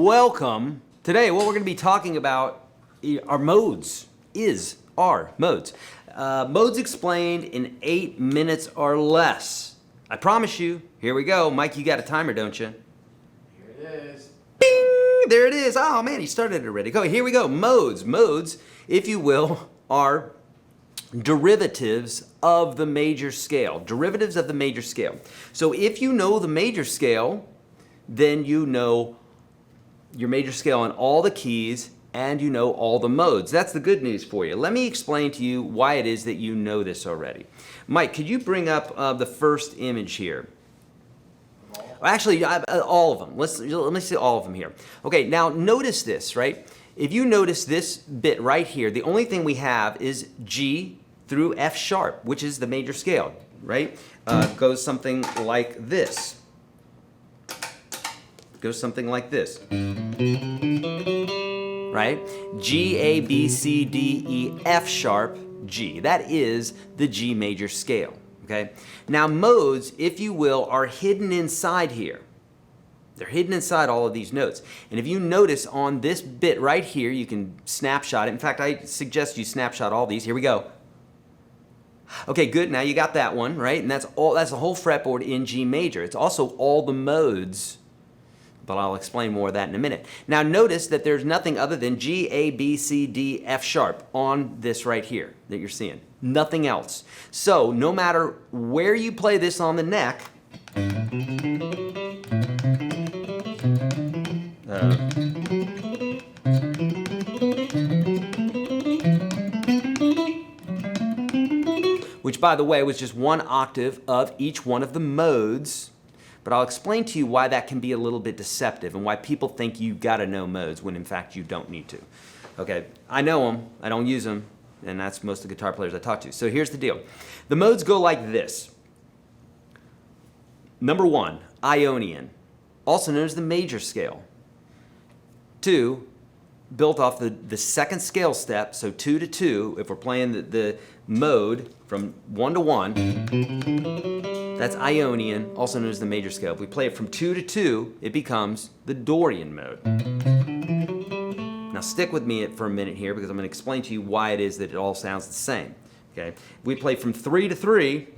welcome. Today, what we're going to be talking about are modes. Modes. Modes explained in 8 minutes or less. I promise you. Here we go. Mike, you got a timer, don't you? Here it is. Bing! There it is. Oh, man, he started it already. Go. Here we go. Modes. Modes, if you will, are derivatives of the major scale. Derivatives of the major scale. So if you know the major scale, then you know your major scale on all the keys and you know all the modes. That's the good news for you. Let me explain to you why it is that you know this already. Mike, could you bring up the first image here? Actually, all of them. Let me see all of them here. Okay, now notice this, right? If you notice this bit right here, the only thing we have is G through F sharp, which is the major scale, right? Goes something like this. Goes something like this. Right? G, A, B, C, D, E, F sharp, G. That is the G major scale. Okay? Now modes, if you will, are hidden inside here. They're hidden inside all of these notes. And if you notice on this bit right here, you can snapshot it. In fact, I suggest you snapshot all these. Here we go. Okay, good. Now you got that one, right? And that's the whole fretboard in G major. It's also all the modes, but I'll explain more of that in a minute. Now notice that there's nothing other than G, A, B, C, D, F sharp on this right here that you're seeing. Nothing else. So no matter where you play this on the neck, which by the way was just one octave of each one of the modes. But I'll explain to you why that can be a little bit deceptive and why people think you gotta know modes when in fact you don't need to. Okay, I know them, I don't use them, and that's most of the guitar players I talk to. So here's the deal. The modes go like this. Number 1, Ionian, also known as the major scale. 2, built off the second scale step, so 2 to 2, if we're playing the mode from 1 to 1, that's Ionian, also known as the major scale. If we play it from 2 to 2, it becomes the Dorian mode. Now stick with me for a minute here because I'm going to explain to you why it is that it all sounds the same. Okay? If we play from 3 to 3,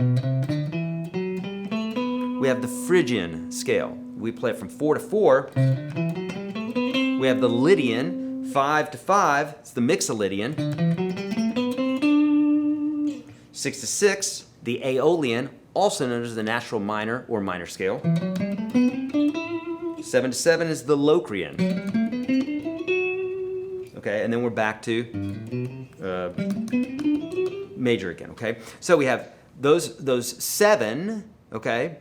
we have the Phrygian scale. We play it from 4 to 4, we have the Lydian. 5 to 5, it's the Mixolydian. 6 to 6, the Aeolian, also known as the natural minor or minor scale. 7 to 7 is the Locrian. Okay, and then we're back to major again, okay? So we have those 7, okay?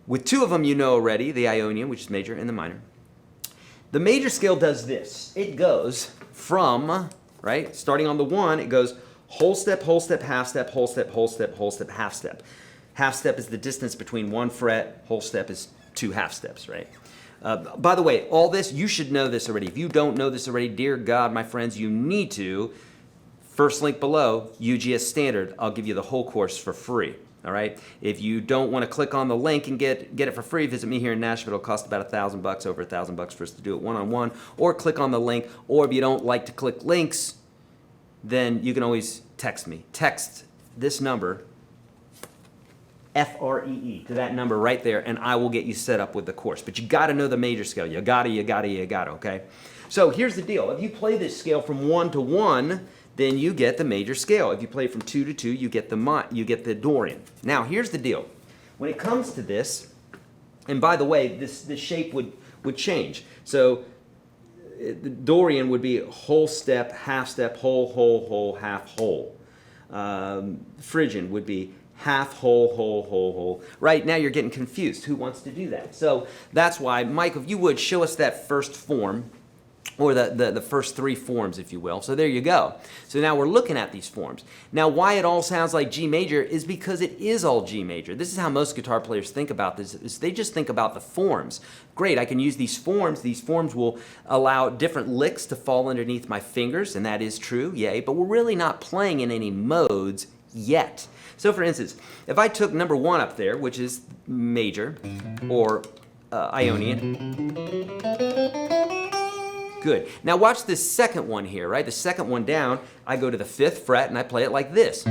With 2 of them you know already, the Ionian, which is major, and the minor. The major scale does this. It goes from, right, starting on the 1, it goes whole step, half step, whole step, whole step, whole step, half step. Half step is the distance between 1 fret, whole step is 2 half steps, right? By the way, all this, you should know this already. If you don't know this already, dear God, my friends, you need to. First link below, UGS Standard. I'll give you the whole course for free. All right. If you don't want to click on the link and get it for free, visit me here in Nashville. It'll cost about $1,000, over $1,000 for us to do it one-on-one, or click on the link. Or if you don't like to click links, then you can always text me. Text this number, FREE, to that number right there, and I will get you set up with the course. But you got to know the major scale. You got to, okay? So here's the deal. If you play this scale from 1 to 1, then you get the major scale. If you play from 2 to 2, you get the Dorian. Now, here's the deal. When it comes to this, and by the way, this shape would change. So the Dorian would be whole step, whole, half, whole. Phrygian would be half, whole. Right, now you're getting confused. Who wants to do that? So that's why, Mike, if you would, show us that first form, or the first 3 forms, if you will. So there you go. So now we're looking at these forms. Now why it all sounds like G major is because it is all G major. This is how most guitar players think about this, is they just think about the forms. Great, I can use these forms. These forms will allow different licks to fall underneath my fingers, and that is true, yay, but we're really not playing in any modes yet. So for instance, if I took number 1 up there, which is major, or Ionian, Good. Now watch this second one here, right? The second one down, I go to the 5th fret and I play it like this.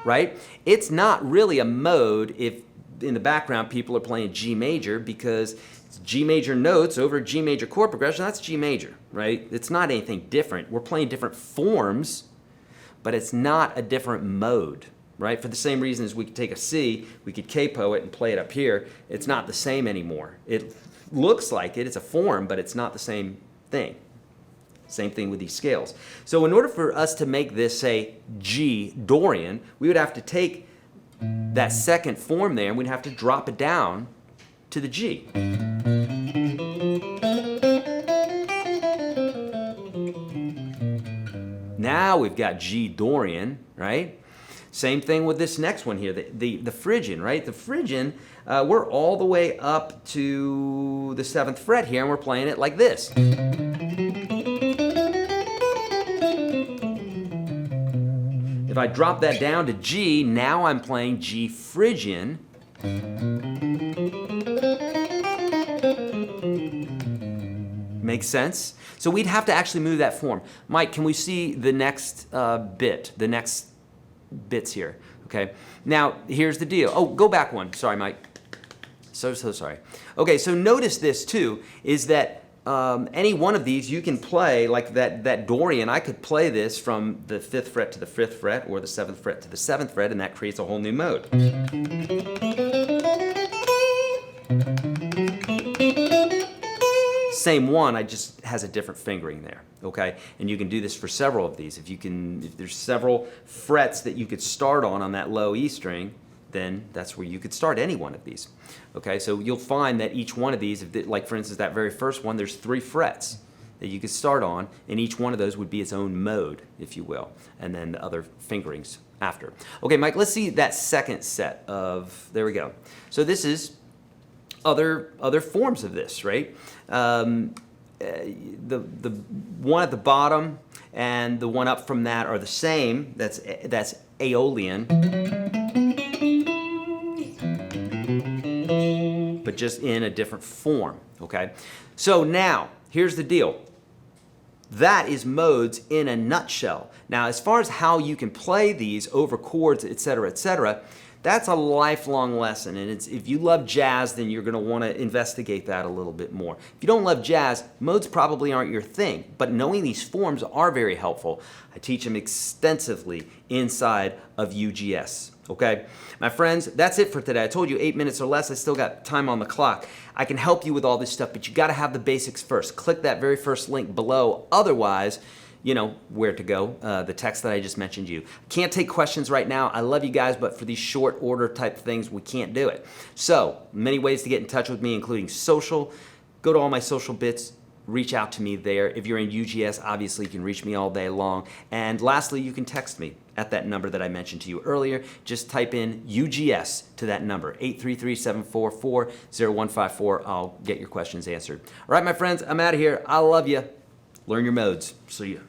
Right? It's not really a mode if in the background people are playing G major, because it's G major notes over G major chord progression. That's G major, right? It's not anything different. We're playing different forms, but it's not a different mode, right? For the same reason as we could take a C, we could capo it and play it up here. It's not the same anymore. It looks like it. It's a form, but it's not the same thing. Same thing with these scales. So in order for us to make this, say, G Dorian, we would have to take that second form there and we'd have to drop it down to the G. Now we've got G Dorian, right? Same thing with this next one here, the Phrygian, right? The Phrygian, we're all the way up to the 7th fret here and we're playing it like this. If I drop that down to G, now I'm playing G Phrygian. Makes sense? So we'd have to actually move that form. Mike, can we see the next bit, the next bits here? Okay. Now, here's the deal. Oh, go back one. Sorry, Mike. So sorry. Okay, so notice this too, is that any one of these you can play, like that Dorian, I could play this from the 5th fret to the 5th fret or the 7th fret to the 7th fret, and that creates a whole new mode. Same one, I just has a different fingering there, okay? And you can do this for several of these. If there's several frets that you could start on that low E string, then that's where you could start any one of these. Okay, so you'll find that each one of these, like for instance that very first one, there's 3 frets that you could start on, and each one of those would be its own mode, if you will, and then the other fingerings after. Okay, Mike, let's see that second set of, there we go. So this is other forms of this, right? The one at the bottom and the one up from that are the same. That's Aeolian, but just in a different form, okay? So now, here's the deal. That is modes in a nutshell. Now, as far as how you can play these over chords, etc., that's a lifelong lesson. And if you love jazz, then you're going to want to investigate that a little bit more. If you don't love jazz, modes probably aren't your thing. But knowing these forms are very helpful. I teach them extensively inside of UGS. Okay, my friends, that's it for today. I told you 8 minutes or less. I still got time on the clock. I can help you with all this stuff, but you got to have the basics first. Click that very first link below. Otherwise, you know where to go, the text that I just mentioned you. Can't take questions right now. I love you guys, but for these short order type things, we can't do it. So, many ways to get in touch with me, including social. Go to all my social bits. Reach out to me there. If you're in UGS, obviously you can reach me all day long. And lastly, you can text me at that number that I mentioned to you earlier. Just type in UGS to that number, 833-744-0154. I'll get your questions answered. All right, my friends, I'm out of here. I love you. Learn your modes. See ya.